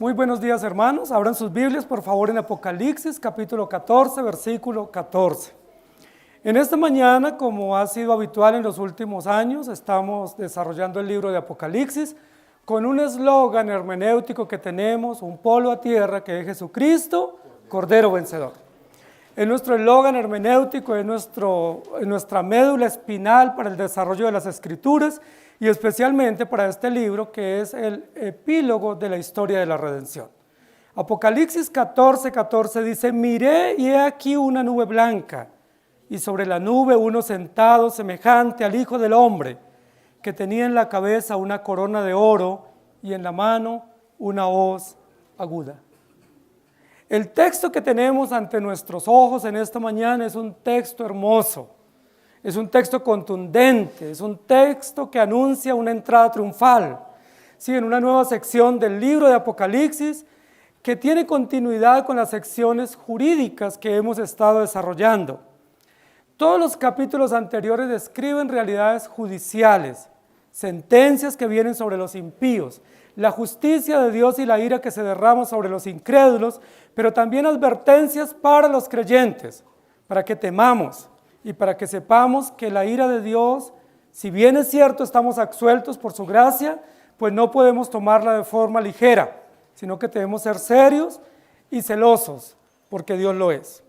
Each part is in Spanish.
Muy buenos días, hermanos. Abran sus Biblias, por favor, en Apocalipsis, capítulo 14, versículo 14. En esta mañana, como ha sido habitual en los últimos años, estamos desarrollando el libro de Apocalipsis con un eslogan hermenéutico que tenemos, un polo a tierra, que es Jesucristo, Cordero Vencedor. Es nuestro eslogan hermenéutico, es nuestra médula espinal para el desarrollo de las Escrituras y especialmente para este libro que es el epílogo de la historia de la redención. Apocalipsis 14:14 dice: miré y he aquí una nube blanca, y sobre la nube uno sentado semejante al Hijo del Hombre, que tenía en la cabeza una corona de oro y en la mano una hoz aguda. El texto que tenemos ante nuestros ojos en esta mañana es un texto hermoso, es un texto contundente, es un texto que anuncia una entrada triunfal, sí, en una nueva sección del libro de Apocalipsis que tiene continuidad con las secciones jurídicas que hemos estado desarrollando. Todos los capítulos anteriores describen realidades judiciales, sentencias que vienen sobre los impíos, la justicia de Dios y la ira que se derrama sobre los incrédulos, pero también advertencias para los creyentes, para que temamos y para que sepamos que la ira de Dios, si bien es cierto estamos absueltos por su gracia, pues no podemos tomarla de forma ligera, sino que debemos ser serios y celosos, porque Dios lo es.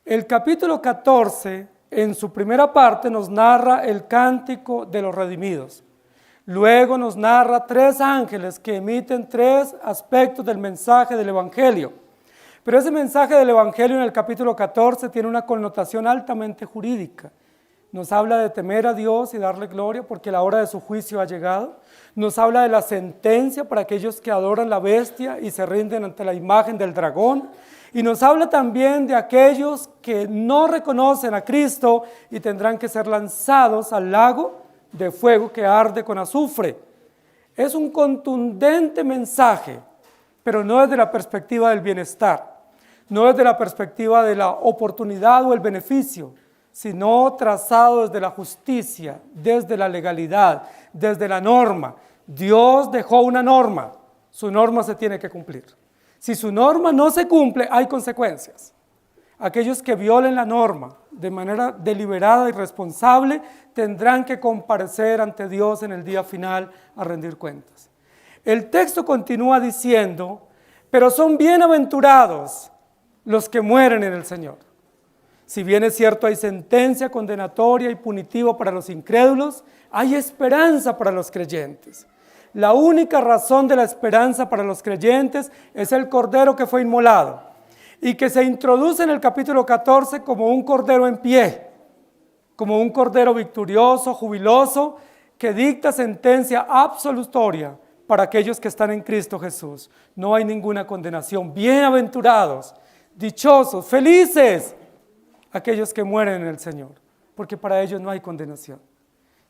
El capítulo 14, en su primera parte, nos narra el cántico de los redimidos. Luego nos narra tres ángeles que emiten tres aspectos del mensaje del Evangelio. Pero ese mensaje del Evangelio en el capítulo 14 tiene una connotación altamente jurídica. Nos habla de temer a Dios y darle gloria porque la hora de su juicio ha llegado. Nos habla de la sentencia para aquellos que adoran la bestia y se rinden ante la imagen del dragón. Y nos habla también de aquellos que no reconocen a Cristo y tendrán que ser lanzados al lago de fuego que arde con azufre. Es un contundente mensaje, pero no desde la perspectiva del bienestar, no desde la perspectiva de la oportunidad o el beneficio, sino trazado desde la justicia, desde la legalidad, desde la norma. Dios dejó una norma, su norma se tiene que cumplir. Si su norma no se cumple, hay consecuencias. Aquellos que violen la norma de manera deliberada y responsable tendrán que comparecer ante Dios en el día final a rendir cuentas. El texto continúa diciendo: pero son bienaventurados los que mueren en el Señor. Si bien es cierto hay sentencia condenatoria y punitiva para los incrédulos, hay esperanza para los creyentes. La única razón de la esperanza para los creyentes es el Cordero que fue inmolado y que se introduce en el capítulo 14 como un Cordero en pie, como un Cordero victorioso, jubiloso, que dicta sentencia absolutoria para aquellos que están en Cristo Jesús. No hay ninguna condenación. Bienaventurados, dichosos, felices aquellos que mueren en el Señor, porque para ellos no hay condenación.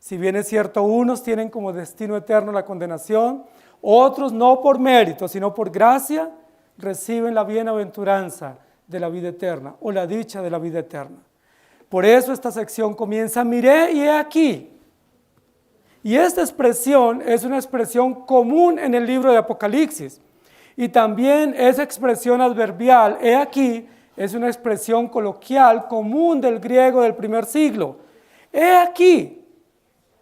Si bien es cierto, unos tienen como destino eterno la condenación, otros no por mérito, sino por gracia, reciben la bienaventuranza de la vida eterna o la dicha de la vida eterna. Por eso esta sección comienza: miré y he aquí. Y esta expresión es una expresión común en el libro de Apocalipsis. Y también esa expresión adverbial, he aquí, es una expresión coloquial común del griego del primer siglo. He aquí.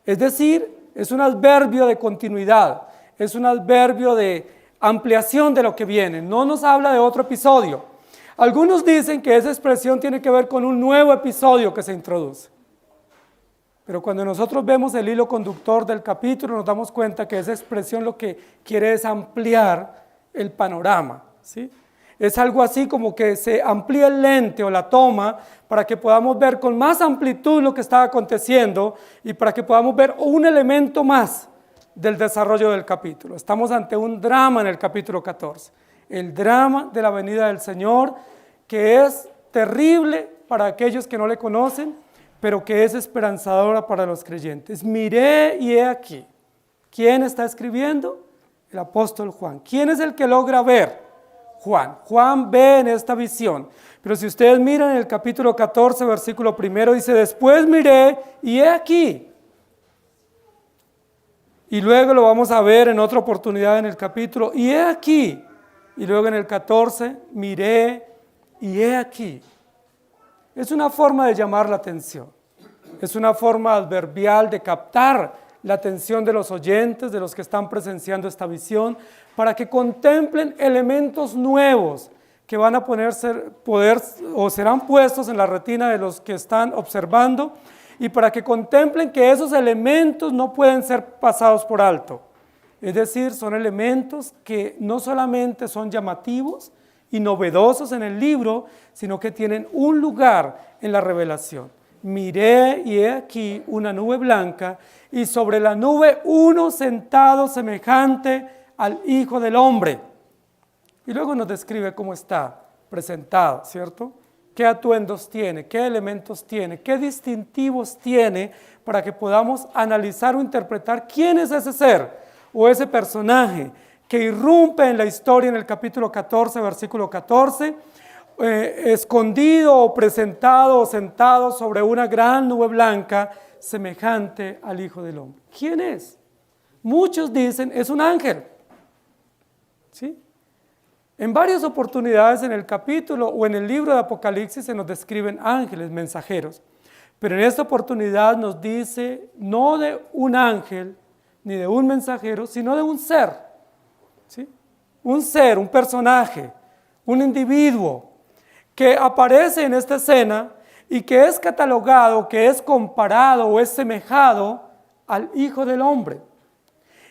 Es decir, es un adverbio de continuidad, es un adverbio de ampliación de lo que viene, no nos habla de otro episodio. Algunos dicen que esa expresión tiene que ver con un nuevo episodio que se introduce. Pero cuando nosotros vemos el hilo conductor del capítulo, nos damos cuenta que esa expresión lo que quiere es ampliar el panorama, ¿sí? Es algo así como que se amplía el lente o la toma para que podamos ver con más amplitud lo que está aconteciendo y para que podamos ver un elemento más del desarrollo del capítulo. Estamos ante un drama en el capítulo 14, el drama de la venida del Señor, que es terrible para aquellos que no le conocen, pero que es esperanzadora para los creyentes. Miré y he aquí. ¿Quién está escribiendo? El apóstol Juan. ¿Quién es el que logra ver? Juan. Juan ve en esta visión. Pero si ustedes miran en el capítulo 14, versículo 1, dice: después miré y he aquí. Y luego lo vamos a ver en otra oportunidad en el capítulo: y he aquí Y luego en el 14, miré y he aquí. Es una forma de llamar la atención. Es una forma adverbial de captar la atención de los oyentes, de los que están presenciando esta visión, para que contemplen elementos nuevos que van a poder o serán puestos en la retina de los que están observando, y para que contemplen que esos elementos no pueden ser pasados por alto. Es decir, son elementos que no solamente son llamativos y novedosos en el libro, sino que tienen un lugar en la revelación. Miré y he aquí una nube blanca, y sobre la nube uno sentado semejante al Hijo del Hombre. Y luego nos describe cómo está presentado, ¿cierto? ¿Qué atuendos tiene? ¿Qué elementos tiene? ¿Qué distintivos tiene para que podamos analizar o interpretar quién es ese ser o ese personaje que irrumpe en la historia en el capítulo 14, versículo 14, escondido o presentado o sentado sobre una gran nube blanca semejante al Hijo del Hombre? ¿Quién es? Muchos dicen es un ángel, ¿sí? En varias oportunidades en el capítulo o en el libro de Apocalipsis se nos describen ángeles, mensajeros, pero en esta oportunidad nos dice no de un ángel ni de un mensajero, sino de un ser, ¿sí? Un ser, un personaje, un individuo que aparece en esta escena y que es catalogado, que es comparado o es semejado al Hijo del Hombre.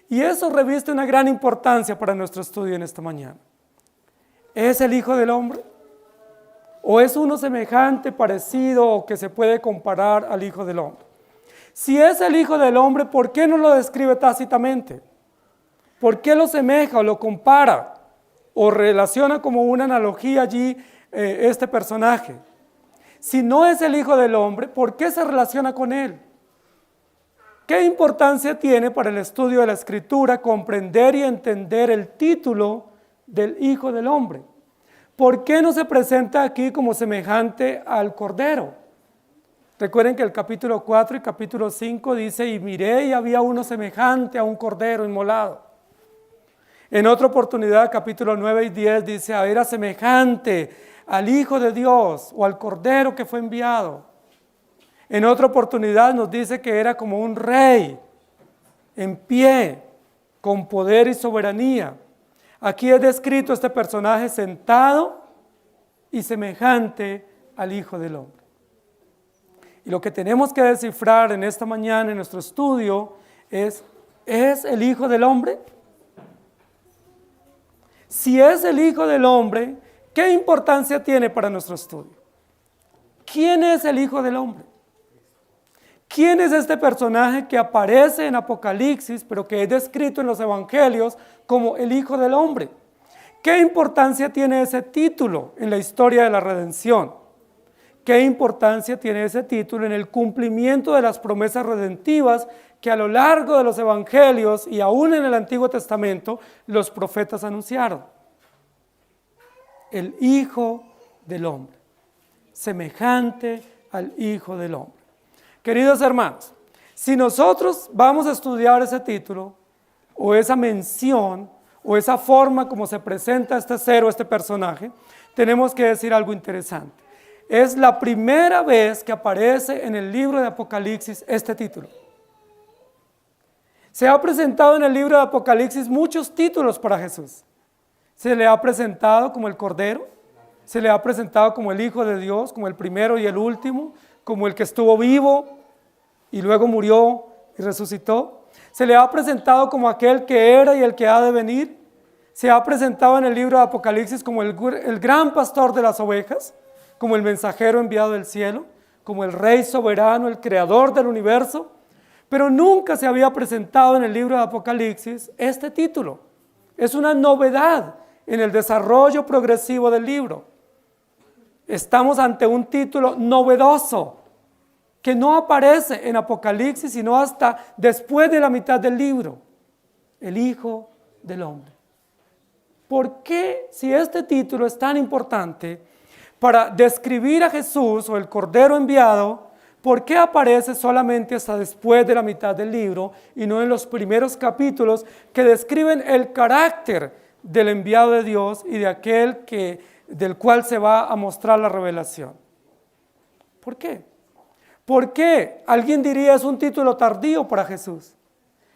Y eso reviste una gran importancia para nuestro estudio en esta mañana. ¿Es el Hijo del Hombre? ¿O es uno semejante, parecido o que se puede comparar al Hijo del Hombre? Si es el Hijo del Hombre, ¿por qué no lo describe tácitamente? ¿Por qué lo semeja o lo compara o relaciona como una analogía allí este personaje? Si no es el Hijo del Hombre, ¿por qué se relaciona con él? ¿Qué importancia tiene para el estudio de la Escritura comprender y entender el título del Hijo del Hombre? ¿Por qué no se presenta aquí como semejante al Cordero? Recuerden que el capítulo 4 y capítulo 5 dice, y miré y había uno semejante a un Cordero inmolado. En otra oportunidad, capítulo 9 y 10 dice, era semejante al Hijo de Dios o al Cordero que fue enviado. En otra oportunidad nos dice que era como un rey en pie, con poder y soberanía. Aquí es descrito este personaje sentado y semejante al Hijo del Hombre. Y lo que tenemos que descifrar en esta mañana en nuestro estudio ¿es el Hijo del Hombre? Si es el Hijo del Hombre, ¿qué importancia tiene para nuestro estudio? ¿Quién es el Hijo del Hombre? ¿Quién es este personaje que aparece en Apocalipsis, pero que es descrito en los Evangelios como el Hijo del Hombre? ¿Qué importancia tiene ese título en la historia de la redención? ¿Qué importancia tiene ese título en el cumplimiento de las promesas redentivas que a lo largo de los Evangelios y aún en el Antiguo Testamento los profetas anunciaron? El Hijo del Hombre, semejante al Hijo del Hombre. Queridos hermanos, si nosotros vamos a estudiar ese título, o esa mención, o esa forma como se presenta este ser o este personaje, tenemos que decir algo interesante. Es la primera vez que aparece en el libro de Apocalipsis este título. Se ha presentado en el libro de Apocalipsis muchos títulos para Jesús. Se le ha presentado como el Cordero, se le ha presentado como el Hijo de Dios, como el primero y el último, como el que estuvo vivo y luego murió y resucitó. Se le ha presentado como aquel que era y el que ha de venir. Se ha presentado en el libro de Apocalipsis como el gran pastor de las ovejas, como el mensajero enviado del cielo, como el rey soberano, el creador del universo. Pero nunca se había presentado en el libro de Apocalipsis este título. Es una novedad en el desarrollo progresivo del libro. Estamos ante un título novedoso que no aparece en Apocalipsis sino hasta después de la mitad del libro. El Hijo del Hombre. ¿Por qué, si este título es tan importante para describir a Jesús o el Cordero enviado, por qué aparece solamente hasta después de la mitad del libro y no en los primeros capítulos que describen el carácter del enviado de Dios y de aquel del cual se va a mostrar la revelación. ¿Por qué? ¿Por qué? Alguien diría es un título tardío para Jesús.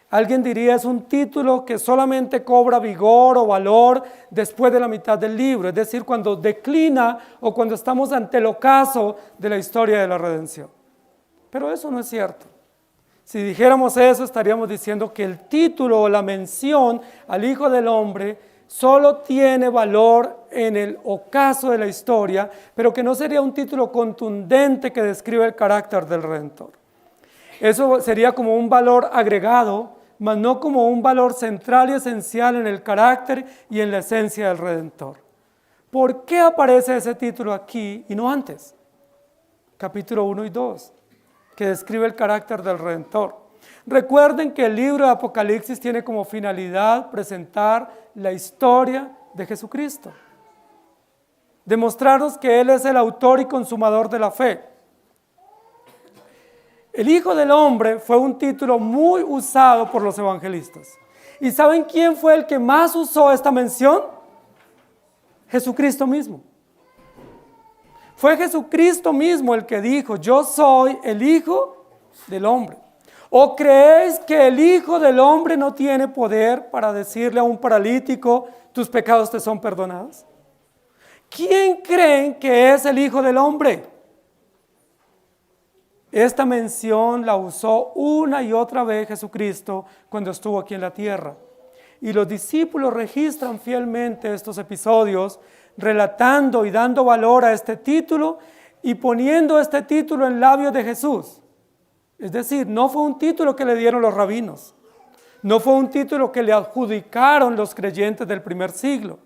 Alguien diría es un título que solamente cobra vigor o valor después de la mitad del libro, es decir, cuando declina o cuando estamos ante el ocaso de la historia de la redención. Pero eso no es cierto. Si dijéramos eso, estaríamos diciendo que el título o la mención al Hijo del Hombre solo tiene valor en el ocaso de la historia, pero que no sería un título contundente que describe el carácter del Redentor. Eso sería como un valor agregado, mas no como un valor central y esencial en el carácter y en la esencia del Redentor. ¿Por qué aparece ese título aquí y no antes? Capítulo 1 y 2, que describe el carácter del Redentor. Recuerden que el libro de Apocalipsis tiene como finalidad presentar la historia de Jesucristo, demostrarnos que Él es el autor y consumador de la fe. El Hijo del Hombre fue un título muy usado por los evangelistas. ¿Y saben quién fue el que más usó esta mención? Jesucristo mismo. Fue Jesucristo mismo el que dijo, yo soy el Hijo del Hombre. ¿O creéis que el Hijo del Hombre no tiene poder para decirle a un paralítico, tus pecados te son perdonados? ¿Quién creen que es el Hijo del Hombre? Esta mención la usó una y otra vez Jesucristo cuando estuvo aquí en la tierra. Y los discípulos registran fielmente estos episodios, relatando y dando valor a este título y poniendo este título en labios de Jesús. Es decir, no fue un título que le dieron los rabinos, no fue un título que le adjudicaron los creyentes del primer siglo,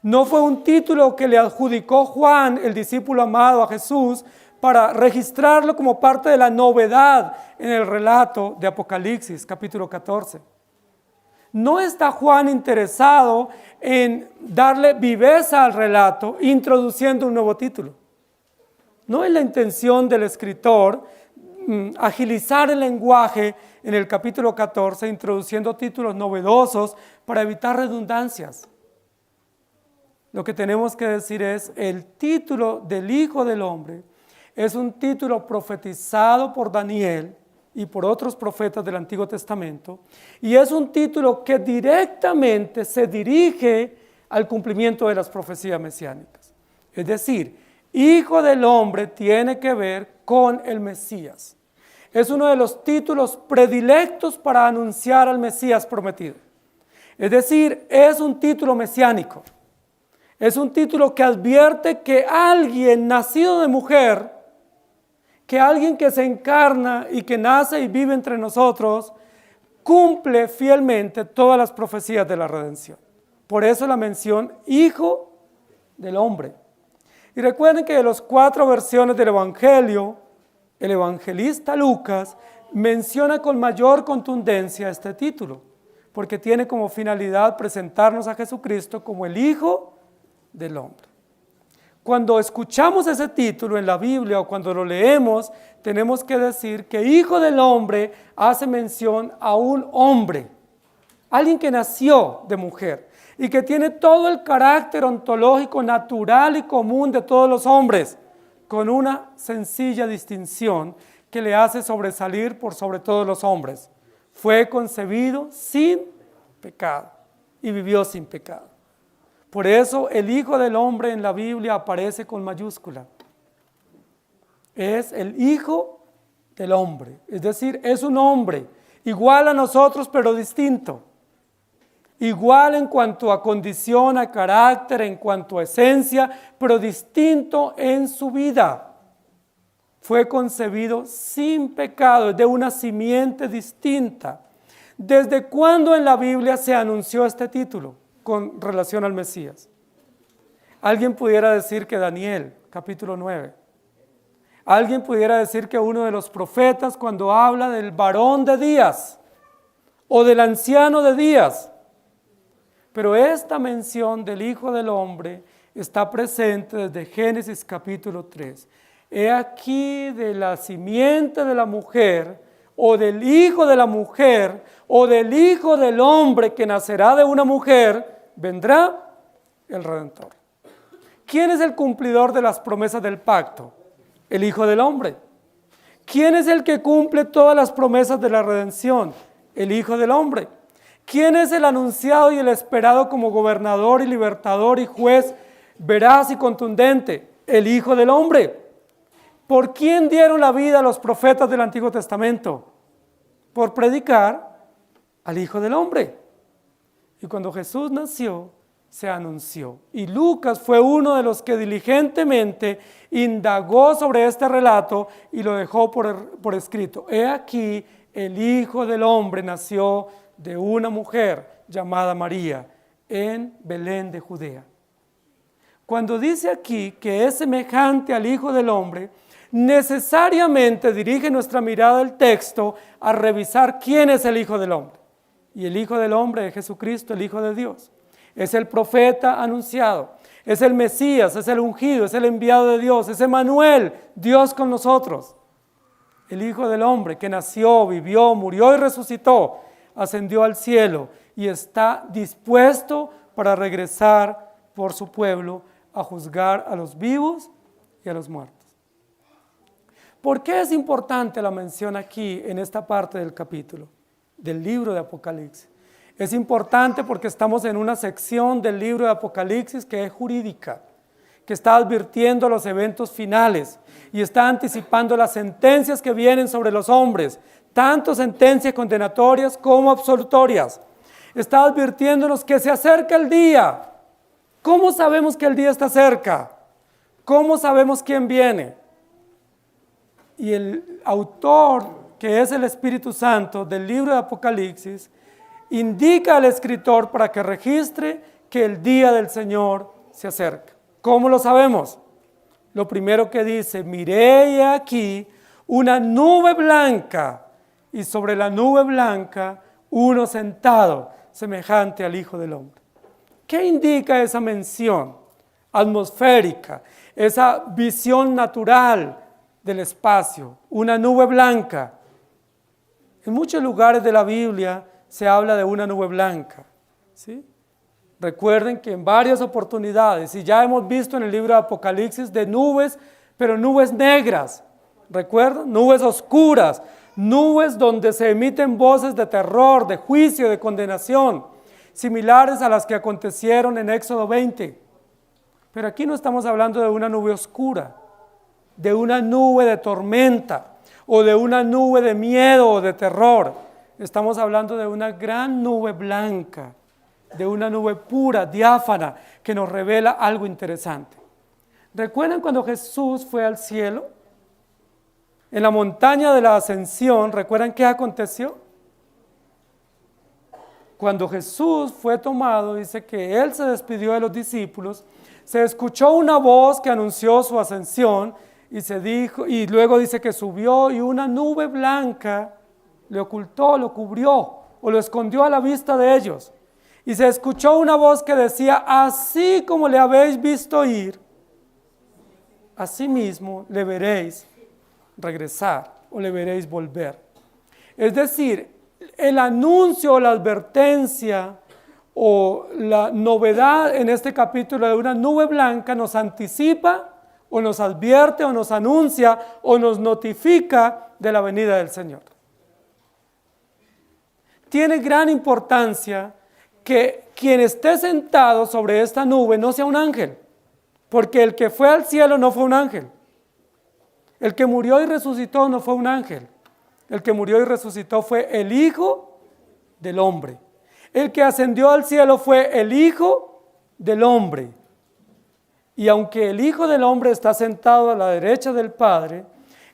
no fue un título que le adjudicó Juan, el discípulo amado, a Jesús para registrarlo como parte de la novedad en el relato de Apocalipsis, capítulo 14. No está Juan interesado en darle viveza al relato, introduciendo un nuevo título. No es la intención del escritor agilizar el lenguaje en el capítulo 14, introduciendo títulos novedosos para evitar redundancias. Lo que tenemos que decir es, el título del Hijo del Hombre es un título profetizado por Daniel y por otros profetas del Antiguo Testamento, y es un título que directamente se dirige al cumplimiento de las profecías mesiánicas. Es decir, Hijo del Hombre tiene que ver con el Mesías. Es uno de los títulos predilectos para anunciar al Mesías prometido. Es decir, es un título mesiánico. Es un título que advierte que alguien nacido de mujer, que alguien que se encarna y que nace y vive entre nosotros, cumple fielmente todas las profecías de la redención. Por eso la mención Hijo del Hombre. Y recuerden que de las 4 versiones del Evangelio, el evangelista Lucas menciona con mayor contundencia este título, porque tiene como finalidad presentarnos a Jesucristo como el Hijo del Hombre. Cuando escuchamos ese título en la Biblia o cuando lo leemos, tenemos que decir que Hijo del Hombre hace mención a un hombre, alguien que nació de mujer y que tiene todo el carácter ontológico natural y común de todos los hombres, con una sencilla distinción que le hace sobresalir por sobre todos los hombres. Fue concebido sin pecado y vivió sin pecado. Por eso el Hijo del Hombre en la Biblia aparece con mayúscula. Es el Hijo del Hombre, es decir, es un hombre igual a nosotros pero distinto. Igual en cuanto a condición, a carácter, en cuanto a esencia, pero distinto en su vida. Fue concebido sin pecado, de una simiente distinta. ¿Desde cuándo en la Biblia se anunció este título con relación al Mesías? Alguien pudiera decir que Daniel, capítulo 9. Alguien pudiera decir que uno de los profetas cuando habla del varón de Días o del anciano de Días. Pero esta mención del Hijo del Hombre está presente desde Génesis capítulo 3. He aquí de la simiente de la mujer, o del hijo de la mujer, o del Hijo del Hombre que nacerá de una mujer, vendrá el Redentor. ¿Quién es el cumplidor de las promesas del pacto? El Hijo del Hombre. ¿Quién es el que cumple todas las promesas de la redención? El Hijo del Hombre. ¿Quién es el anunciado y el esperado como gobernador y libertador y juez veraz y contundente? El Hijo del Hombre. ¿Por quién dieron la vida los profetas del Antiguo Testamento? Por predicar al Hijo del Hombre. Y cuando Jesús nació, se anunció. Y Lucas fue uno de los que diligentemente indagó sobre este relato y lo dejó por escrito. He aquí, el Hijo del Hombre nació de una mujer llamada María en Belén de Judea. Cuando dice aquí que es semejante al Hijo del Hombre, necesariamente dirige nuestra mirada del texto a revisar quién es el Hijo del Hombre. Y el Hijo del Hombre es Jesucristo, el Hijo de Dios. Es el profeta anunciado, es el Mesías, es el ungido, es el enviado de Dios, es Emmanuel, Dios con nosotros. El Hijo del Hombre que nació, vivió, murió y resucitó, ascendió al cielo y está dispuesto para regresar por su pueblo a juzgar a los vivos y a los muertos. ¿Por qué es importante la mención aquí en esta parte del capítulo, del libro de Apocalipsis? Es importante porque estamos en una sección del libro de Apocalipsis que es jurídica, que está advirtiendo los eventos finales y está anticipando las sentencias que vienen sobre los hombres, tanto sentencias condenatorias como absolutorias. Está advirtiéndonos que se acerca el día. ¿Cómo sabemos que el día está cerca? ¿Cómo sabemos quién viene? Y el autor, que es el Espíritu Santo del libro de Apocalipsis, indica al escritor para que registre que el día del Señor se acerca. ¿Cómo lo sabemos? Lo primero que dice, miré aquí una nube blanca y sobre la nube blanca uno sentado semejante al Hijo del Hombre. ¿Qué indica esa mención atmosférica, esa visión natural del espacio? Una nube blanca. En muchos lugares de la Biblia se habla de una nube blanca, ¿sí? Recuerden que en varias oportunidades, y ya hemos visto en el libro de Apocalipsis, de nubes, pero nubes negras, ¿recuerdan? Nubes oscuras, nubes donde se emiten voces de terror, de juicio, de condenación, similares a las que acontecieron en Éxodo 20. Pero aquí no estamos hablando de una nube oscura, de una nube de tormenta, o de una nube de miedo o de terror. Estamos hablando de una gran nube blanca, de una nube pura, diáfana, que nos revela algo interesante. ¿Recuerdan cuando Jesús fue al cielo? En la montaña de la ascensión, ¿recuerdan qué aconteció? Cuando Jesús fue tomado, dice que Él se despidió de los discípulos, se escuchó una voz que anunció su ascensión y luego dice que subió y una nube blanca le ocultó, lo cubrió o lo escondió a la vista de ellos. Y se escuchó una voz que decía, así como le habéis visto ir, así mismo le veréis regresar o le veréis volver. Es decir, el anuncio o la advertencia o la novedad en este capítulo de una nube blanca nos anticipa o nos advierte o nos anuncia o nos notifica de la venida del Señor. Tiene gran importancia que quien esté sentado sobre esta nube no sea un ángel, porque el que fue al cielo no fue un ángel. El que murió y resucitó no fue un ángel. El que murió y resucitó fue el Hijo del Hombre. El que ascendió al cielo fue el Hijo del Hombre. Y aunque el Hijo del Hombre está sentado a la derecha del Padre,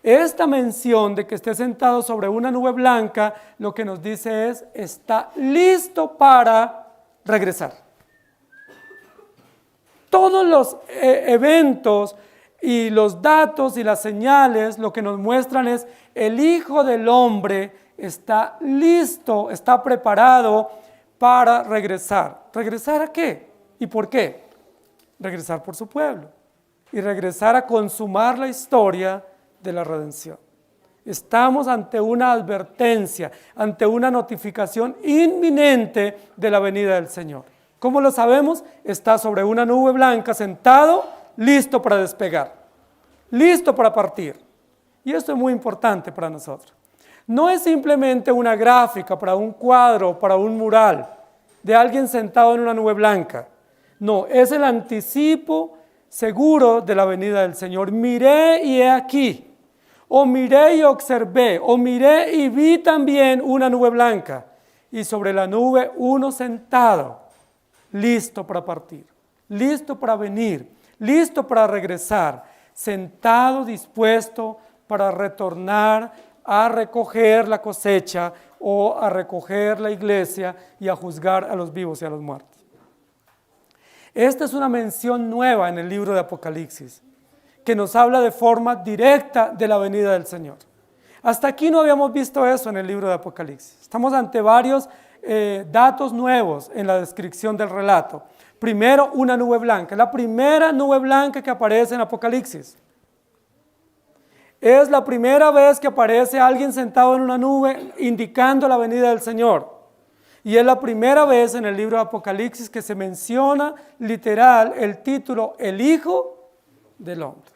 esta mención de que esté sentado sobre una nube blanca, lo que nos dice es, está listo para regresar. Todos los eventos y los datos y las señales lo que nos muestran es, el Hijo del Hombre está listo, está preparado para regresar. ¿Regresar a qué? ¿Y por qué? Regresar por su pueblo y regresar a consumar la historia de la redención. Estamos ante una advertencia, ante una notificación inminente de la venida del Señor. ¿Cómo lo sabemos? Está sobre una nube blanca, sentado, listo para despegar, listo para partir. Y esto es muy importante para nosotros. No es simplemente una gráfica para un cuadro, para un mural de alguien sentado en una nube blanca. No, es el anticipo seguro de la venida del Señor. Miré y he aquí, o miré y observé, o miré y vi también una nube blanca, y sobre la nube uno sentado, listo para partir, listo para venir, listo para regresar, sentado, dispuesto para retornar a recoger la cosecha o a recoger la iglesia y a juzgar a los vivos y a los muertos. Esta es una mención nueva en el libro de Apocalipsis, que nos habla de forma directa de la venida del Señor. Hasta aquí no habíamos visto eso en el libro de Apocalipsis. Estamos ante varios datos nuevos en la descripción del relato. Primero, una nube blanca. La primera nube blanca que aparece en Apocalipsis. Es la primera vez que aparece alguien sentado en una nube indicando la venida del Señor. Y es la primera vez en el libro de Apocalipsis que se menciona literal el título, el Hijo del Hombre.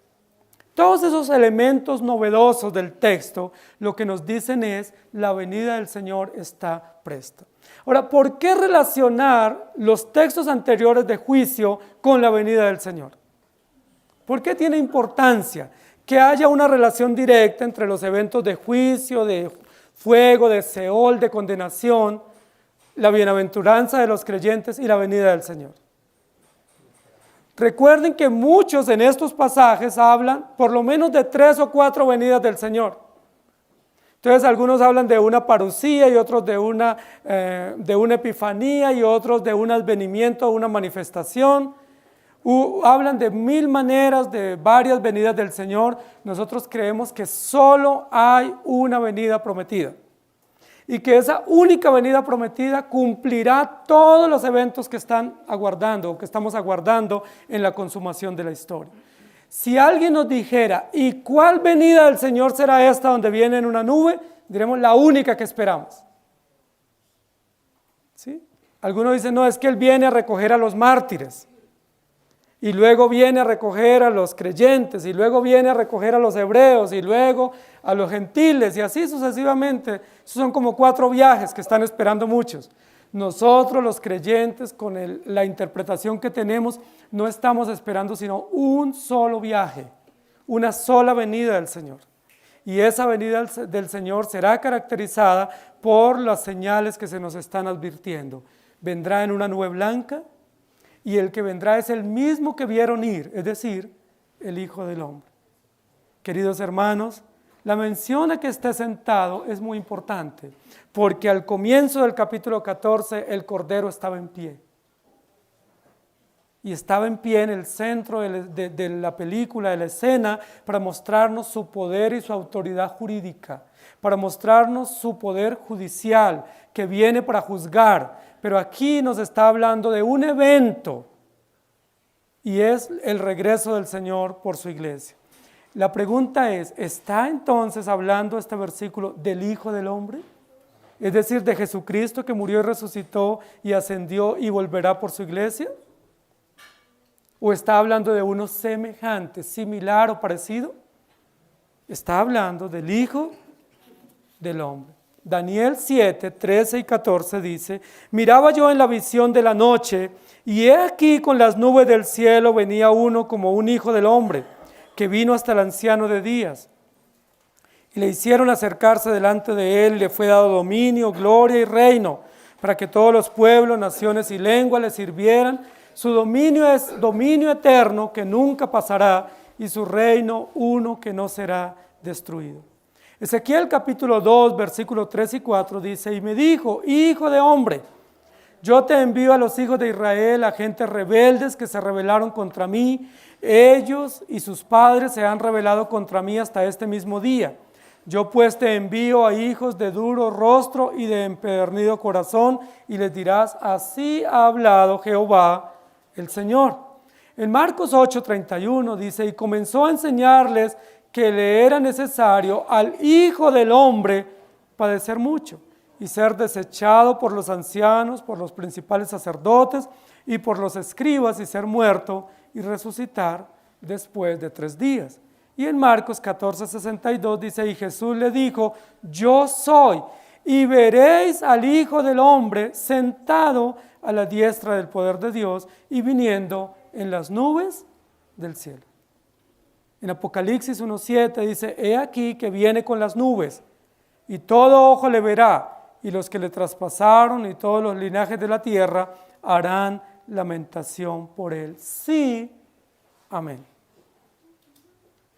Todos esos elementos novedosos del texto lo que nos dicen es la venida del Señor está presta. Ahora, ¿por qué relacionar los textos anteriores de juicio con la venida del Señor? ¿Por qué tiene importancia que haya una relación directa entre los eventos de juicio, de fuego, de Seol, de condenación, la bienaventuranza de los creyentes y la venida del Señor? Recuerden que muchos en estos pasajes hablan por lo menos de 3 o 4 venidas del Señor. Entonces algunos hablan de una parusía y otros de una epifanía y otros de un advenimiento, una manifestación. Hablan de 1000 maneras, de varias venidas del Señor. Nosotros creemos que solo hay una venida prometida. Y que esa única venida prometida cumplirá todos los eventos que están aguardando o que estamos aguardando en la consumación de la historia. Si alguien nos dijera, ¿y cuál venida del Señor será esta donde viene en una nube? Diremos, la única que esperamos. ¿Sí? Algunos dicen, no, es que Él viene a recoger a los mártires. Y luego viene a recoger a los creyentes, y luego viene a recoger a los hebreos, y luego a los gentiles, y así sucesivamente. Esos son como 4 viajes que están esperando muchos. Nosotros los creyentes, con la interpretación que tenemos, no estamos esperando sino un solo viaje, una sola venida del Señor. Y esa venida del Señor será caracterizada por las señales que se nos están advirtiendo. Vendrá en una nube blanca, y el que vendrá es el mismo que vieron ir, es decir, el Hijo del Hombre. Queridos hermanos, la mención a que esté sentado es muy importante, porque al comienzo del capítulo 14 el Cordero estaba en pie. Y estaba en pie en el centro de la película, de la escena, para mostrarnos su poder y su autoridad jurídica, para mostrarnos su poder judicial, que viene para juzgar. Pero aquí nos está hablando de un evento, y es el regreso del Señor por su iglesia. La pregunta es, ¿está entonces hablando este versículo del Hijo del Hombre? Es decir, de Jesucristo que murió y resucitó y ascendió y volverá por su iglesia. ¿O está hablando de uno semejante, similar o parecido? Está hablando del Hijo del Hombre. Daniel 7, 13 y 14 dice, miraba yo en la visión de la noche, y he aquí con las nubes del cielo venía uno como un hijo del hombre, que vino hasta el anciano de días. Y le hicieron acercarse delante de él, le fue dado dominio, gloria y reino, para que todos los pueblos, naciones y lenguas le sirvieran. Su dominio es dominio eterno que nunca pasará, y su reino uno que no será destruido. Ezequiel capítulo 2, versículos 3 y 4 dice, y me dijo, hijo de hombre, yo te envío a los hijos de Israel, a gentes rebeldes que se rebelaron contra mí. Ellos y sus padres se han rebelado contra mí hasta este mismo día. Yo pues te envío a hijos de duro rostro y de empedernido corazón, y les dirás, así ha hablado Jehová el Señor. En Marcos 8:31 dice, y comenzó a enseñarles que le era necesario al Hijo del Hombre padecer mucho y ser desechado por los ancianos, por los principales sacerdotes y por los escribas y ser muerto y resucitar después de 3 días. Y en Marcos 14:62 dice, y Jesús le dijo, yo soy, y veréis al Hijo del Hombre sentado a la diestra del poder de Dios y viniendo en las nubes del cielo. En Apocalipsis 1:7 dice, he aquí que viene con las nubes, y todo ojo le verá, y los que le traspasaron y todos los linajes de la tierra harán lamentación por él. Sí, amén.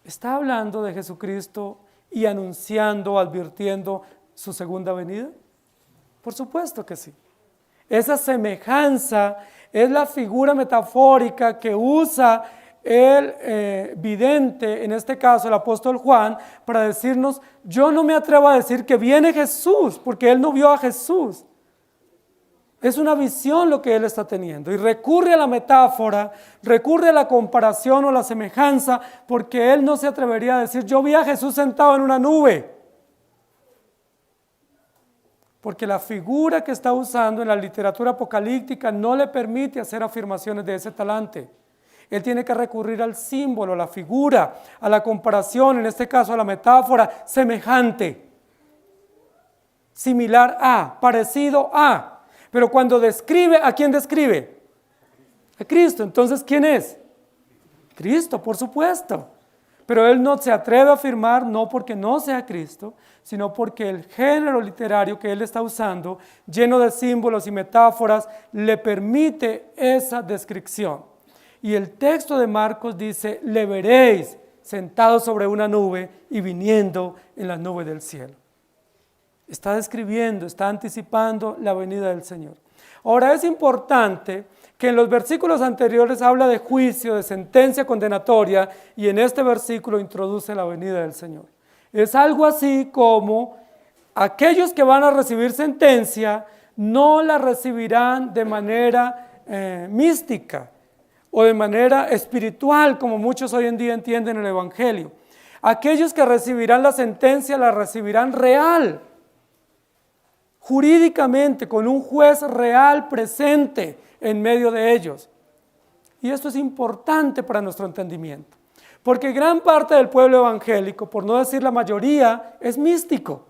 ¿Está hablando de Jesucristo y anunciando, advirtiendo su segunda venida? Por supuesto que sí. Esa semejanza es la figura metafórica que usa el vidente, en este caso el apóstol Juan, para decirnos, yo no me atrevo a decir que viene Jesús, porque él no vio a Jesús. Es una visión lo que él está teniendo y recurre a la metáfora, recurre a la comparación o la semejanza, porque él no se atrevería a decir, yo vi a Jesús sentado en una nube. Porque la figura que está usando en la literatura apocalíptica no le permite hacer afirmaciones de ese talante. Él tiene que recurrir al símbolo, a la figura, a la comparación, en este caso a la metáfora, semejante, similar a, parecido a. Pero cuando describe, ¿a quién describe? A Cristo. Entonces, ¿quién es? Cristo, por supuesto. Pero él no se atreve a afirmar, no porque no sea Cristo, sino porque el género literario que él está usando, lleno de símbolos y metáforas, le permite esa descripción. Y el texto de Marcos dice, le veréis sentado sobre una nube y viniendo en las nubes del cielo. Está describiendo, está anticipando la venida del Señor. Ahora es importante que en los versículos anteriores habla de juicio, de sentencia condenatoria, y en este versículo introduce la venida del Señor. Es algo así como aquellos que van a recibir sentencia no la recibirán de manera mística o de manera espiritual, como muchos hoy en día entienden el Evangelio. Aquellos que recibirán la sentencia la recibirán real, jurídicamente, con un juez real presente en medio de ellos. Y esto es importante para nuestro entendimiento, porque gran parte del pueblo evangélico, por no decir la mayoría, es místico.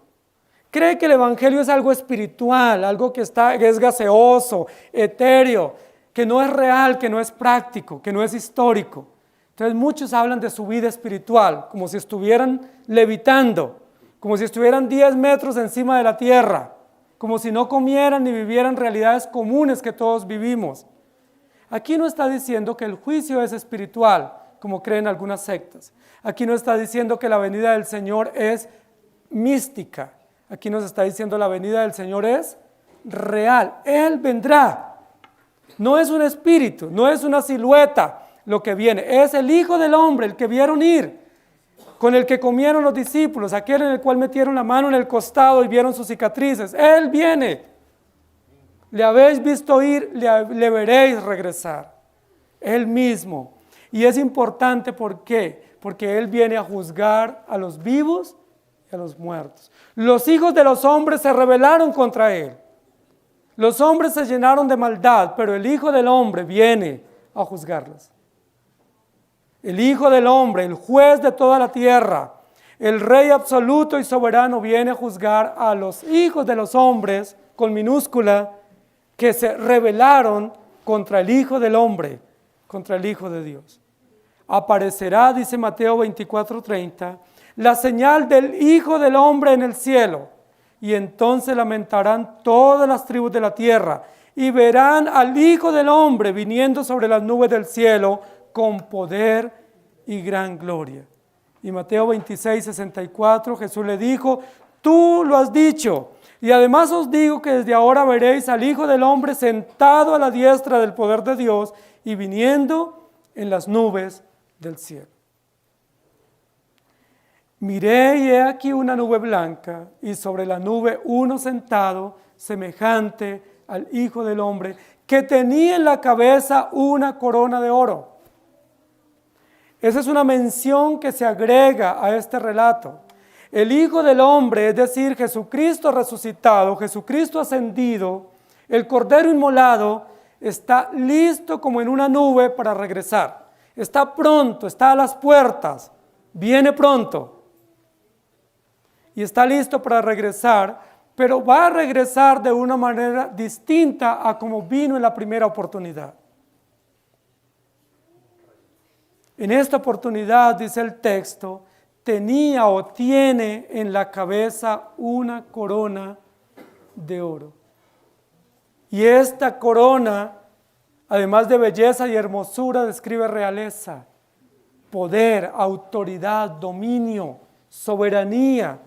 Cree que el evangelio es algo espiritual, algo que es gaseoso, etéreo, que no es real, que no es práctico, que no es histórico. Entonces muchos hablan de su vida espiritual, como si estuvieran levitando, como si estuvieran 10 metros encima de la tierra, como si no comieran ni vivieran realidades comunes que todos vivimos. Aquí no está diciendo que el juicio es espiritual, como creen algunas sectas. Aquí no está diciendo que la venida del Señor es mística. Aquí nos está diciendo la venida del Señor es real. Él vendrá. No es un espíritu, no es una silueta lo que viene. Es el Hijo del Hombre, el que vieron ir, con el que comieron los discípulos, aquel en el cual metieron la mano en el costado y vieron sus cicatrices. Él viene. Le habéis visto ir, le veréis regresar. Él mismo. Y es importante, ¿por qué? Porque Él viene a juzgar a los vivos y a los muertos. Los hijos de los hombres se rebelaron contra Él. Los hombres se llenaron de maldad, pero el Hijo del Hombre viene a juzgarlos. El Hijo del Hombre, el juez de toda la tierra, el Rey absoluto y soberano, viene a juzgar a los hijos de los hombres, con minúscula, que se rebelaron contra el Hijo del Hombre, contra el Hijo de Dios. Aparecerá, dice Mateo 24:30, la señal del Hijo del Hombre en el cielo. Y entonces lamentarán todas las tribus de la tierra y verán al Hijo del Hombre viniendo sobre las nubes del cielo con poder y gran gloria. Y Mateo 26:64, Jesús le dijo, tú lo has dicho, y además os digo que desde ahora veréis al Hijo del Hombre sentado a la diestra del poder de Dios y viniendo en las nubes del cielo. Miré y he aquí una nube blanca, y sobre la nube uno sentado, semejante al Hijo del Hombre, que tenía en la cabeza una corona de oro. Esa es una mención que se agrega a este relato. El Hijo del Hombre, es decir, Jesucristo resucitado, Jesucristo ascendido, el Cordero inmolado, está listo como en una nube para regresar. Está pronto, está a las puertas, viene pronto. Y está listo para regresar, pero va a regresar de una manera distinta a como vino en la primera oportunidad. En esta oportunidad, dice el texto, tenía o tiene en la cabeza una corona de oro. Y esta corona, además de belleza y hermosura, describe realeza, poder, autoridad, dominio, soberanía.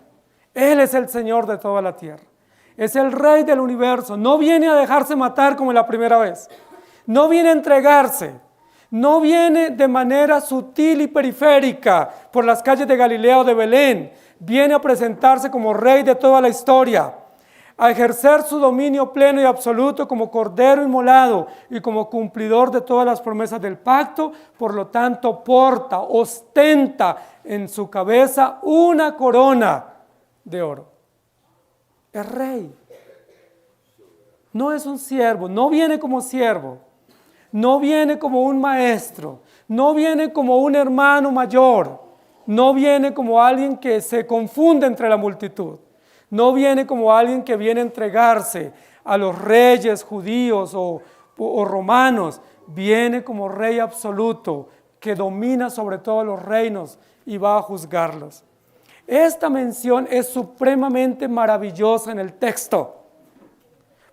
Él es el Señor de toda la tierra. Es el Rey del universo. No viene a dejarse matar como la primera vez. No viene a entregarse. No viene de manera sutil y periférica por las calles de Galilea o de Belén. Viene a presentarse como Rey de toda la historia, a ejercer su dominio pleno y absoluto como Cordero inmolado y como cumplidor de todas las promesas del pacto. Por lo tanto, porta, ostenta en su cabeza una corona de oro. Es Rey. No es un siervo, no viene como siervo. No viene como un maestro, no viene como un hermano mayor, no viene como alguien que se confunde entre la multitud, no viene como alguien que viene a entregarse a los reyes judíos o romanos, viene como Rey absoluto que domina sobre todos los reinos y va a juzgarlos. Esta mención es supremamente maravillosa en el texto,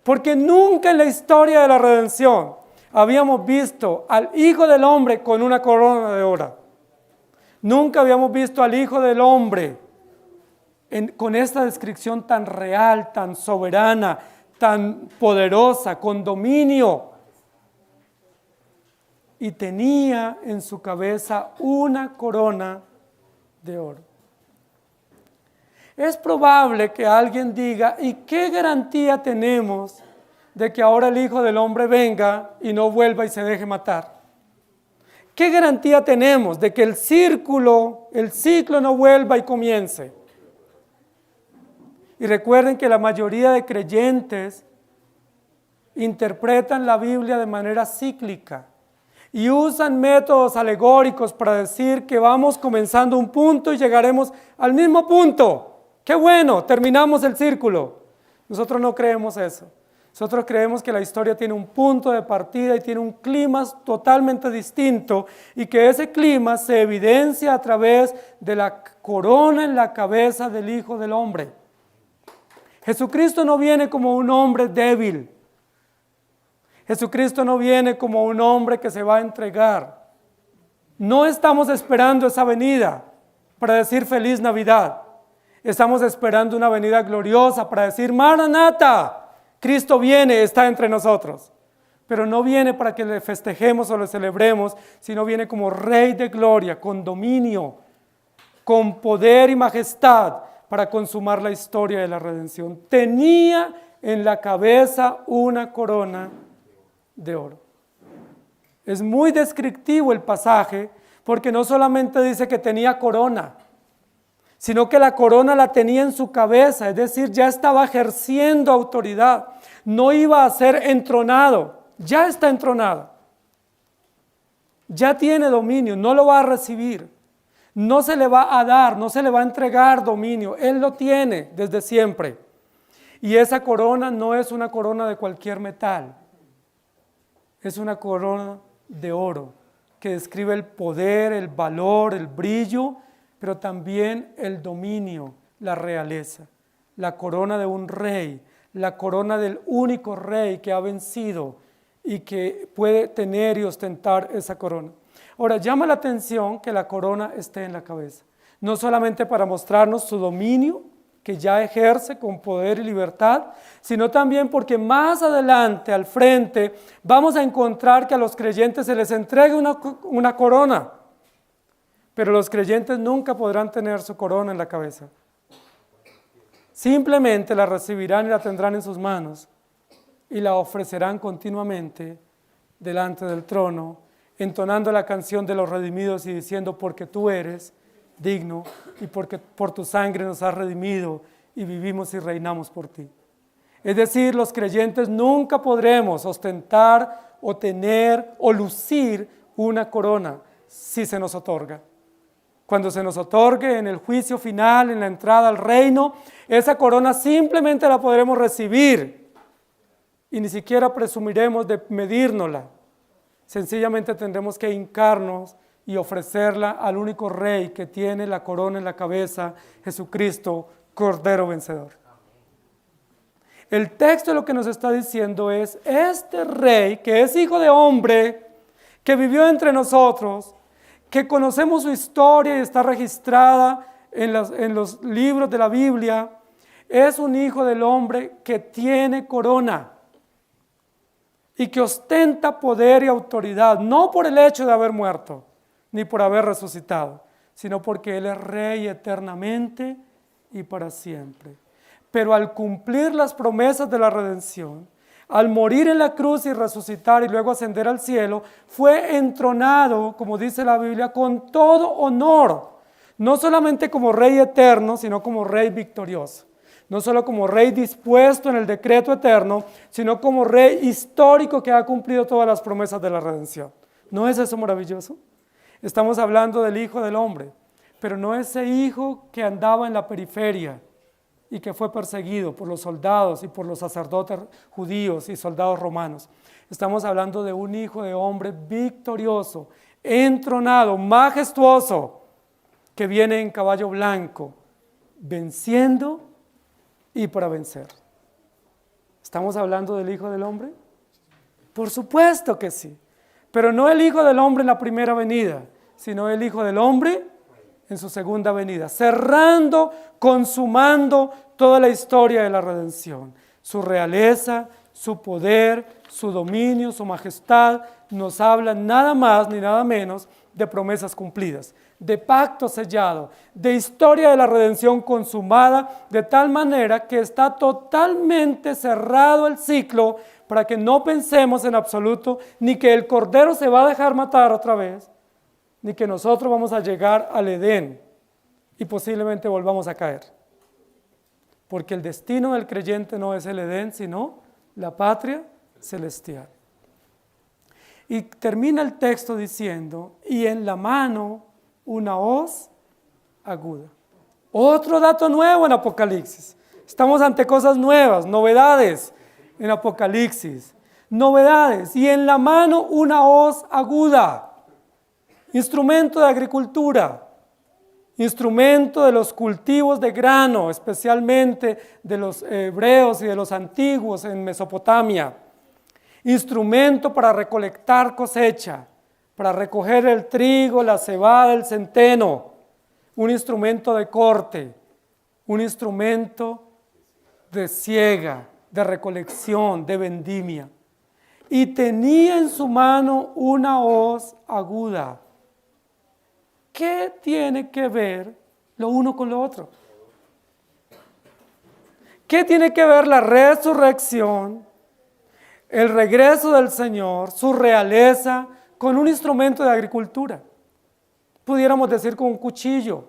porque nunca en la historia de la redención habíamos visto al Hijo del Hombre con una corona de oro. Nunca habíamos visto al Hijo del Hombre con esta descripción tan real, tan soberana, tan poderosa, con dominio. Y tenía en su cabeza una corona de oro. Es probable que alguien diga, ¿y qué garantía tenemos de que ahora el Hijo del Hombre venga y no vuelva y se deje matar? ¿Qué garantía tenemos de que el ciclo no vuelva y comience? Y recuerden que la mayoría de creyentes interpretan la Biblia de manera cíclica y usan métodos alegóricos para decir que vamos comenzando un punto y llegaremos al mismo punto. ¡Qué bueno! Terminamos el círculo. Nosotros no creemos eso. Nosotros creemos que la historia tiene un punto de partida y tiene un clima totalmente distinto y que ese clima se evidencia a través de la corona en la cabeza del Hijo del Hombre. Jesucristo no viene como un hombre débil. Jesucristo no viene como un hombre que se va a entregar. No estamos esperando esa venida para decir feliz Navidad. Estamos esperando una venida gloriosa para decir Maranata. Cristo viene, está entre nosotros, pero no viene para que le festejemos o le celebremos, sino viene como Rey de gloria, con dominio, con poder y majestad para consumar la historia de la redención. Tenía en la cabeza una corona de oro. Es muy descriptivo el pasaje porque no solamente dice que tenía corona, sino que la corona la tenía en su cabeza, es decir, ya estaba ejerciendo autoridad, no iba a ser entronado, ya está entronado, ya tiene dominio, no lo va a recibir, no se le va a dar, no se le va a entregar dominio, Él lo tiene desde siempre. Y esa corona no es una corona de cualquier metal, es una corona de oro que describe el poder, el valor, el brillo, pero también el dominio, la realeza, la corona de un rey, la corona del único rey que ha vencido y que puede tener y ostentar esa corona. Ahora, llama la atención que la corona esté en la cabeza, no solamente para mostrarnos su dominio, que ya ejerce con poder y libertad, sino también porque más adelante, al frente, vamos a encontrar que a los creyentes se les entrega una corona. Pero los creyentes nunca podrán tener su corona en la cabeza. Simplemente la recibirán y la tendrán en sus manos y la ofrecerán continuamente delante del trono, entonando la canción de los redimidos y diciendo, porque tú eres digno y porque por tu sangre nos has redimido y vivimos y reinamos por ti. Es decir, los creyentes nunca podremos ostentar o tener o lucir una corona si se nos otorga. Cuando se nos otorgue en el juicio final, en la entrada al reino, esa corona simplemente la podremos recibir y ni siquiera presumiremos de medírnosla. Sencillamente tendremos que hincarnos y ofrecerla al único Rey que tiene la corona en la cabeza, Jesucristo, Cordero Vencedor. El texto lo que nos está diciendo es, este Rey que es hijo de hombre, que vivió entre nosotros, que conocemos su historia y está registrada en los libros de la Biblia, es un hijo del hombre que tiene corona y que ostenta poder y autoridad, no por el hecho de haber muerto, ni por haber resucitado, sino porque Él es Rey eternamente y para siempre. Pero al cumplir las promesas de la redención, al morir en la cruz y resucitar y luego ascender al cielo, fue entronado, como dice la Biblia, con todo honor, no solamente como Rey eterno, sino como Rey victorioso. No solo como Rey dispuesto en el decreto eterno, sino como Rey histórico que ha cumplido todas las promesas de la redención. ¿No es eso maravilloso? Estamos hablando del Hijo del Hombre, pero no ese Hijo que andaba en la periferia y que fue perseguido por los soldados y por los sacerdotes judíos y soldados romanos. Estamos hablando de un Hijo de Hombre victorioso, entronado, majestuoso, que viene en caballo blanco, venciendo y para vencer. ¿Estamos hablando del Hijo del Hombre? Por supuesto que sí, pero no el Hijo del Hombre en la primera venida, sino el Hijo del Hombre en su segunda venida, cerrando, consumando toda la historia de la redención. Su realeza, su poder, su dominio, su majestad, nos hablan nada más ni nada menos de promesas cumplidas, de pacto sellado, de historia de la redención consumada, de tal manera que está totalmente cerrado el ciclo para que no pensemos en absoluto ni que el Cordero se va a dejar matar otra vez, ni que nosotros vamos a llegar al Edén y posiblemente volvamos a caer. Porque el destino del creyente no es el Edén, sino la patria celestial. Y termina el texto diciendo, y en la mano una hoz aguda. Otro dato nuevo en Apocalipsis. Estamos ante cosas nuevas, novedades en Apocalipsis. Novedades. Y en la mano una hoz aguda. Instrumento de agricultura, instrumento de los cultivos de grano, especialmente de los hebreos y de los antiguos en Mesopotamia. Instrumento para recolectar cosecha, para recoger el trigo, la cebada, el centeno. Un instrumento de corte, un instrumento de siega, de recolección, de vendimia. Y tenía en su mano una hoz aguda. ¿Qué tiene que ver lo uno con lo otro? ¿Qué tiene que ver la resurrección, el regreso del Señor, su realeza, con un instrumento de agricultura? Pudiéramos decir con un cuchillo,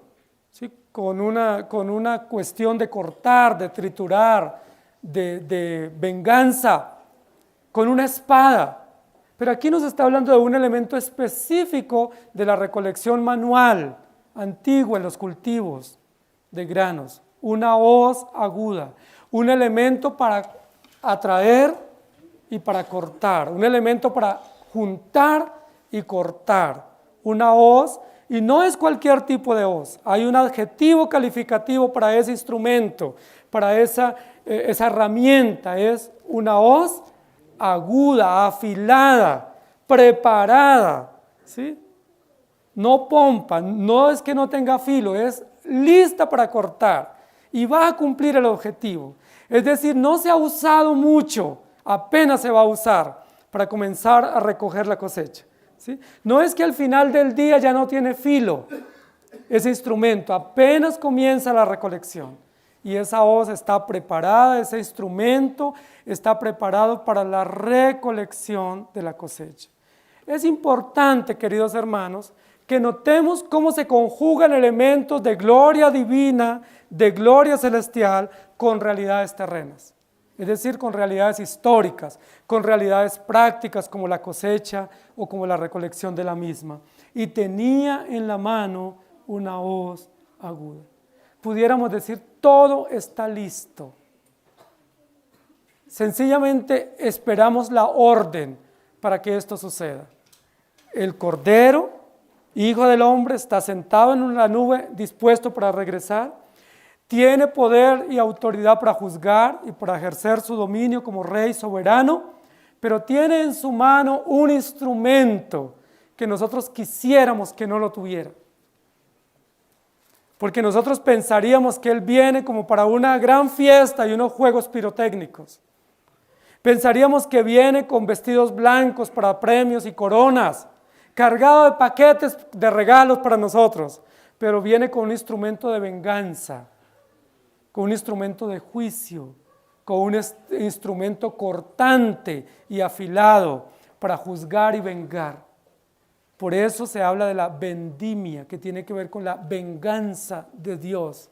¿sí? con una cuestión de cortar, de triturar, de venganza, con una espada. Pero aquí nos está hablando de un elemento específico de la recolección manual, antigua en los cultivos de granos. Una hoz aguda, un elemento para atraer y para cortar, un elemento para juntar y cortar. Una hoz, y no es cualquier tipo de hoz, hay un adjetivo calificativo para ese instrumento, para esa herramienta, es una hoz aguda, afilada, preparada, ¿sí? No pompa, no es que no tenga filo, es lista para cortar y va a cumplir el objetivo. Es decir, no se ha usado mucho, apenas se va a usar para comenzar a recoger la cosecha, ¿sí? No es que al final del día ya no tiene filo ese instrumento, apenas comienza la recolección. Y esa hoz está preparada, ese instrumento está preparado para la recolección de la cosecha. Es importante, queridos hermanos, que notemos cómo se conjugan elementos de gloria divina, de gloria celestial, con realidades terrenas. es decir, con realidades históricas, con realidades prácticas como la cosecha o como la recolección de la misma. Y tenía en la mano una hoz aguda. Pudiéramos decir, todo está listo. Sencillamente esperamos la orden para que esto suceda. El Cordero, Hijo del Hombre, está sentado en una nube dispuesto para regresar. Tiene poder y autoridad para juzgar y para ejercer su dominio como rey soberano, pero tiene en su mano un instrumento que nosotros quisiéramos que no lo tuviera. Porque nosotros pensaríamos que Él viene como para una gran fiesta y unos juegos pirotécnicos. Pensaríamos que viene con vestidos blancos para premios y coronas, cargado de paquetes de regalos para nosotros, pero viene con un instrumento de venganza, con un instrumento de juicio, con un instrumento cortante y afilado para juzgar y vengar. Por eso se habla de la vendimia, que tiene que ver con la venganza de Dios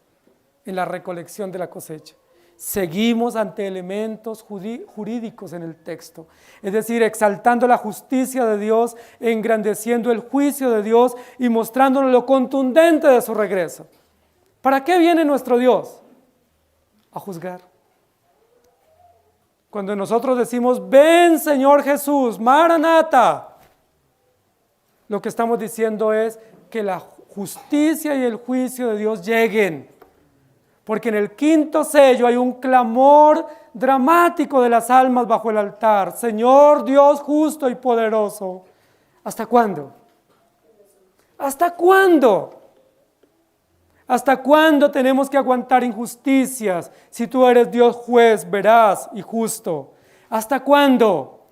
en la recolección de la cosecha. Seguimos ante elementos jurídicos en el texto, es decir, exaltando la justicia de Dios, engrandeciendo el juicio de Dios y mostrándonos lo contundente de su regreso. ¿Para qué viene nuestro Dios? A juzgar. Cuando nosotros decimos, ven Señor Jesús, Maranata, lo que estamos diciendo es que la justicia y el juicio de Dios lleguen. Porque en el quinto sello hay un clamor dramático de las almas bajo el altar. Señor Dios justo y poderoso, ¿hasta cuándo? ¿Hasta cuándo? ¿Hasta cuándo tenemos que aguantar injusticias si tú eres Dios juez, veraz y justo? ¿Hasta cuándo?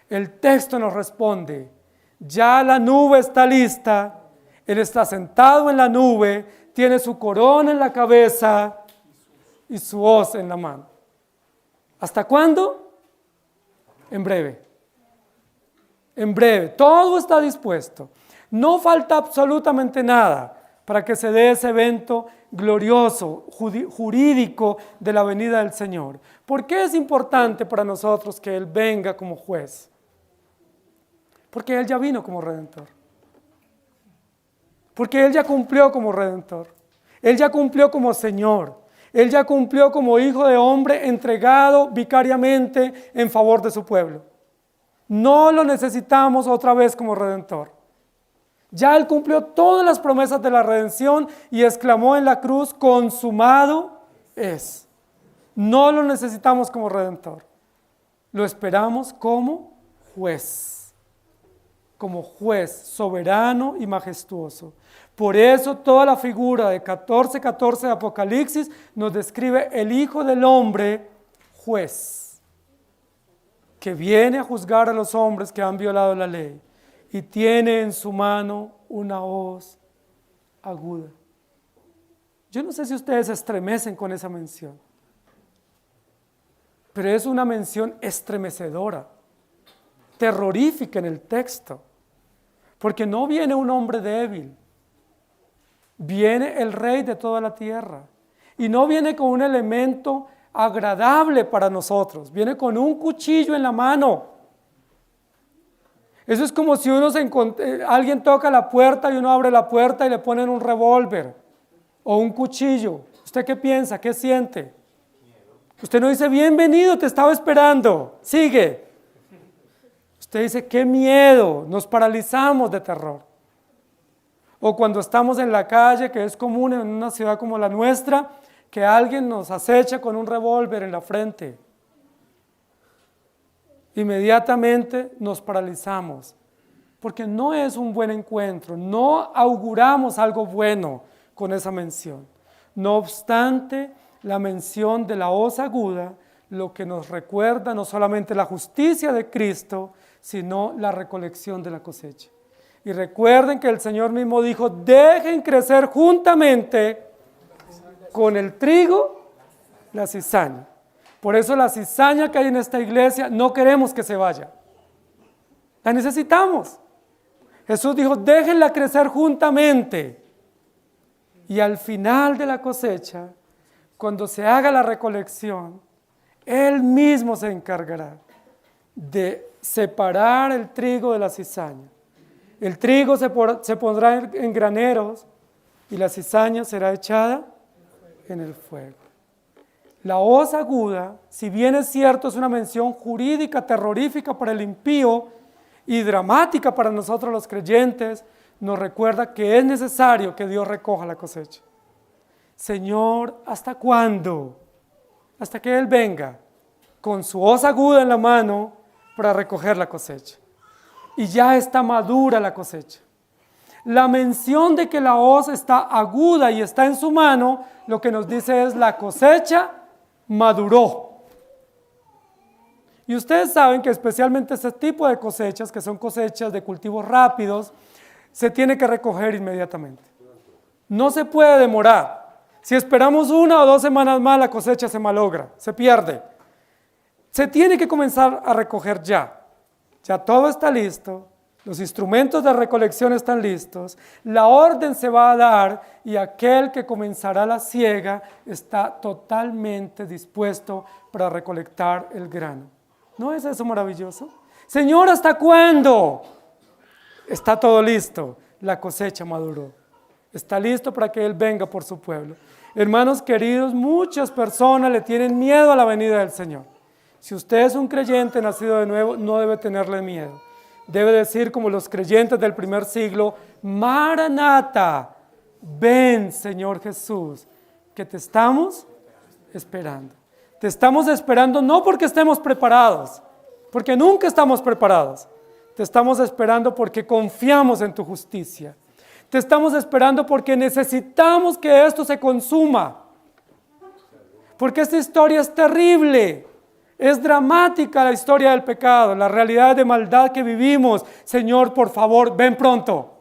El texto nos responde, ya la nube está lista, Él está sentado en la nube, tiene su corona en la cabeza y su hoz en la mano. ¿Hasta cuándo? En breve. En breve. Todo está dispuesto. No falta absolutamente nada para que se dé ese evento glorioso, jurídico de la venida del Señor. ¿Por qué es importante para nosotros que Él venga como juez? Porque Él ya vino como Redentor. Porque Él ya cumplió como Redentor. Él ya cumplió como Señor. Él ya cumplió como Hijo de Hombre entregado vicariamente en favor de su pueblo. No lo necesitamos otra vez como Redentor. Ya Él cumplió todas las promesas de la redención y exclamó en la cruz, consumado es. No lo necesitamos como Redentor. Lo esperamos como juez. Como juez soberano y majestuoso. Por eso toda la figura de 14:14 de Apocalipsis nos describe el Hijo del Hombre juez, que viene a juzgar a los hombres que han violado la ley y tiene en su mano una hoz aguda. Yo no sé si ustedes se estremecen con esa mención, pero es una mención estremecedora, terrorífica en el texto, porque no viene un hombre débil, viene el Rey de toda la tierra, y no viene con un elemento agradable para nosotros, viene con un cuchillo en la mano. Eso es como si alguien toca la puerta y uno abre la puerta y le ponen un revólver o un cuchillo. ¿Usted qué piensa? ¿Qué siente? Usted no dice, bienvenido, te estaba esperando, sigue. Usted dice, qué miedo, nos paralizamos de terror. O cuando estamos en la calle, que es común en una ciudad como la nuestra, que alguien nos acecha con un revólver en la frente. Inmediatamente nos paralizamos, porque no es un buen encuentro, no auguramos algo bueno con esa mención. No obstante, la mención de la hoz aguda, lo que nos recuerda no solamente la justicia de Cristo, sino la recolección de la cosecha. Y recuerden que el Señor mismo dijo, dejen crecer juntamente con el trigo la cizaña. Por eso la cizaña que hay en esta iglesia no queremos que se vaya. La necesitamos. Jesús dijo, déjenla crecer juntamente. Y al final de la cosecha, cuando se haga la recolección, Él mismo se encargará de separar el trigo de la cizaña. El trigo se pondrá en graneros y la cizaña será echada en el fuego. La hoz aguda, si bien es cierto, es una mención jurídica terrorífica para el impío y dramática para nosotros los creyentes, nos recuerda que es necesario que Dios recoja la cosecha. Señor, ¿hasta cuándo? Hasta que Él venga con su hoz aguda en la mano para recoger la cosecha. Y ya está madura la cosecha. La mención de que la hoz está aguda y está en su mano, lo que nos dice es la cosecha maduró. Y ustedes saben que especialmente este tipo de cosechas, que son cosechas de cultivos rápidos, se tiene que recoger inmediatamente. No se puede demorar. Si esperamos 1 o 2 semanas más, la cosecha se malogra, se pierde. Se tiene que comenzar a recoger ya. Ya todo está listo, los instrumentos de recolección están listos, la orden se va a dar y aquel que comenzará la siega está totalmente dispuesto para recolectar el grano. ¿No es eso maravilloso? Señor, ¿hasta cuándo? Está todo listo, la cosecha maduró. Está listo para que Él venga por su pueblo. Hermanos queridos, muchas personas le tienen miedo a la venida del Señor. Si usted es un creyente nacido de nuevo, no debe tenerle miedo. Debe decir como los creyentes del primer siglo, Maranata, ven Señor Jesús, que te estamos esperando. Te estamos esperando no porque estemos preparados, porque nunca estamos preparados. Te estamos esperando porque confiamos en tu justicia. Te estamos esperando porque necesitamos que esto se consuma. Porque esta historia es terrible. Es dramática la historia del pecado, la realidad de maldad que vivimos. Señor, por favor, ven pronto.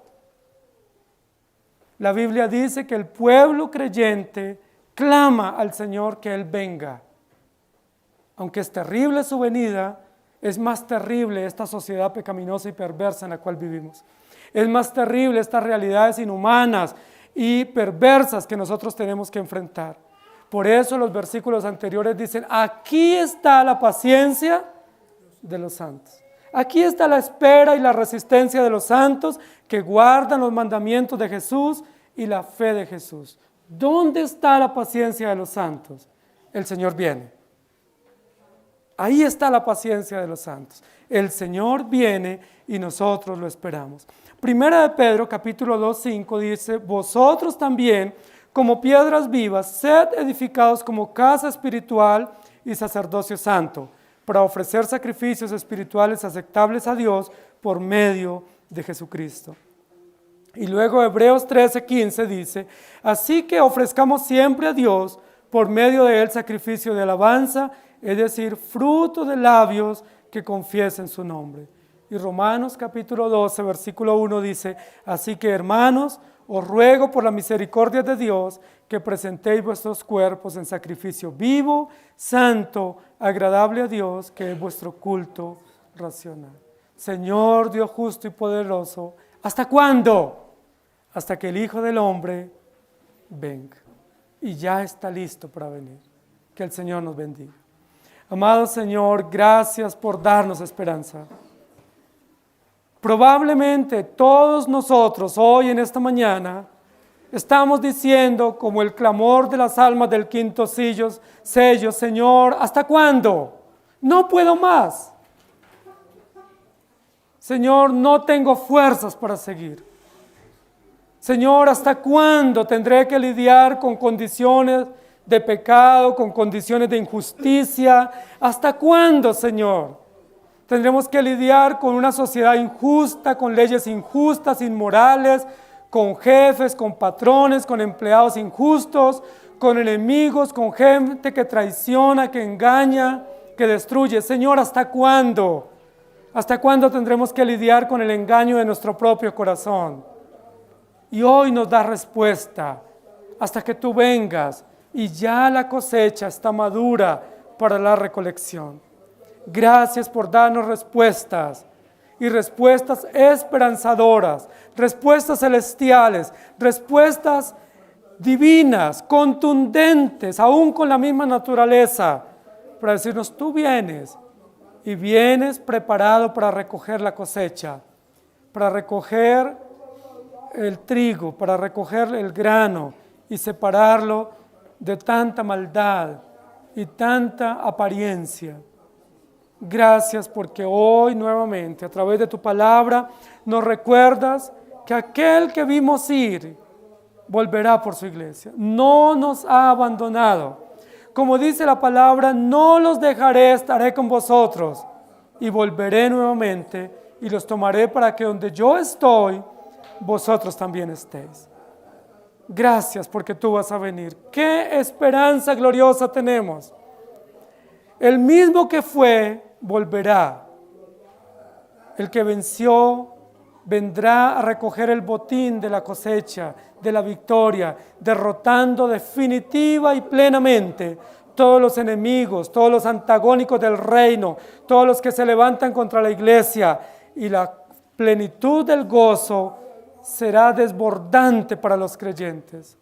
La Biblia dice que el pueblo creyente clama al Señor que Él venga. Aunque es terrible su venida, es más terrible esta sociedad pecaminosa y perversa en la cual vivimos. Es más terrible estas realidades inhumanas y perversas que nosotros tenemos que enfrentar. Por eso los versículos anteriores dicen, aquí está la paciencia de los santos. Aquí está la espera y la resistencia de los santos que guardan los mandamientos de Jesús y la fe de Jesús. ¿Dónde está la paciencia de los santos? El Señor viene. Ahí está la paciencia de los santos. El Señor viene y nosotros lo esperamos. Primera de Pedro, capítulo 2, 5 dice, vosotros también, como piedras vivas, sed edificados como casa espiritual y sacerdocio santo, para ofrecer sacrificios espirituales aceptables a Dios por medio de Jesucristo. Y luego Hebreos 13:15 dice, así que ofrezcamos siempre a Dios por medio de él sacrificio de alabanza, es decir, fruto de labios que confiesen su nombre. Y Romanos capítulo 12, versículo 1 dice, así que hermanos, os ruego por la misericordia de Dios que presentéis vuestros cuerpos en sacrificio vivo, santo, agradable a Dios, que es vuestro culto racional. Señor Dios justo y poderoso, ¿hasta cuándo? Hasta que el Hijo del Hombre venga. Y ya está listo para venir. Que el Señor nos bendiga. Amado Señor, gracias por darnos esperanza. Probablemente todos nosotros hoy en esta mañana estamos diciendo como el clamor de las almas del quinto sello, Señor, ¿hasta cuándo? No puedo más. Señor, no tengo fuerzas para seguir. Señor, ¿hasta cuándo tendré que lidiar con condiciones de pecado, con condiciones de injusticia? ¿Hasta cuándo, Señor? Tendremos que lidiar con una sociedad injusta, con leyes injustas, inmorales, con jefes, con patrones, con empleados injustos, con enemigos, con gente que traiciona, que engaña, que destruye. Señor, ¿hasta cuándo? ¿Hasta cuándo tendremos que lidiar con el engaño de nuestro propio corazón? Y hoy nos da respuesta, hasta que tú vengas y ya la cosecha está madura para la recolección. Gracias por darnos respuestas y respuestas esperanzadoras, respuestas celestiales, respuestas divinas, contundentes, aún con la misma naturaleza, para decirnos, tú vienes y vienes preparado para recoger la cosecha, para recoger el trigo, para recoger el grano y separarlo de tanta maldad y tanta apariencia. Gracias porque hoy nuevamente a través de tu palabra nos recuerdas que aquel que vimos ir volverá por su iglesia. No nos ha abandonado. Como dice la palabra, no los dejaré, estaré con vosotros y volveré nuevamente y los tomaré para que donde yo estoy, vosotros también estéis. Gracias porque tú vas a venir. ¡Qué esperanza gloriosa tenemos! El mismo que fue, volverá. El que venció, vendrá a recoger el botín de la cosecha, de la victoria, derrotando definitiva y plenamente todos los enemigos, todos los antagónicos del reino, todos los que se levantan contra la iglesia, y la plenitud del gozo será desbordante para los creyentes.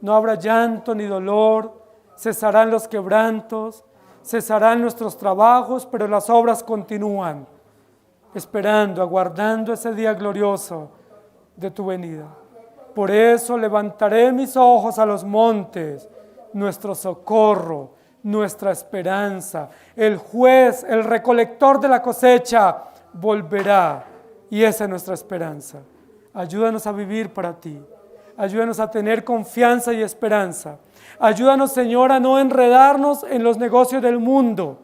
No habrá llanto ni dolor, cesarán los quebrantos, cesarán nuestros trabajos, pero las obras continúan, esperando, aguardando ese día glorioso de tu venida. Por eso levantaré mis ojos a los montes, nuestro socorro, nuestra esperanza. El juez, el recolector de la cosecha, volverá, y esa es nuestra esperanza. Ayúdanos a vivir para ti. Ayúdanos a tener confianza y esperanza. Ayúdanos, Señor, a no enredarnos en los negocios del mundo.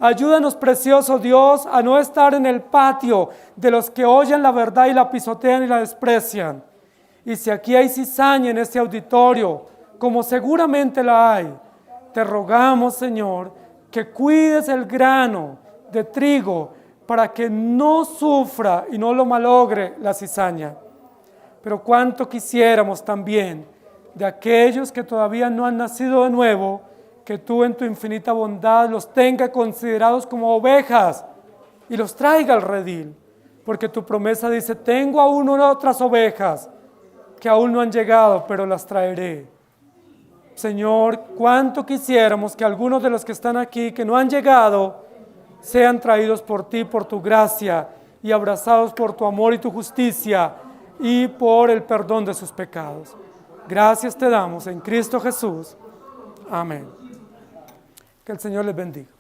Ayúdanos, precioso Dios, a no estar en el patio de los que oyen la verdad y la pisotean y la desprecian. Y si aquí hay cizaña en este auditorio, como seguramente la hay, te rogamos, Señor, que cuides el grano de trigo para que no sufra y no lo malogre la cizaña. Pero cuánto quisiéramos también de aquellos que todavía no han nacido de nuevo, que tú en tu infinita bondad los tengas considerados como ovejas y los traiga al redil, porque tu promesa dice, tengo aún otras ovejas que aún no han llegado, pero las traeré. Señor, cuánto quisiéramos que algunos de los que están aquí, que no han llegado, sean traídos por ti, por tu gracia, y abrazados por tu amor y tu justicia, y por el perdón de sus pecados. Gracias te damos en Cristo Jesús. Amén. Que el Señor les bendiga.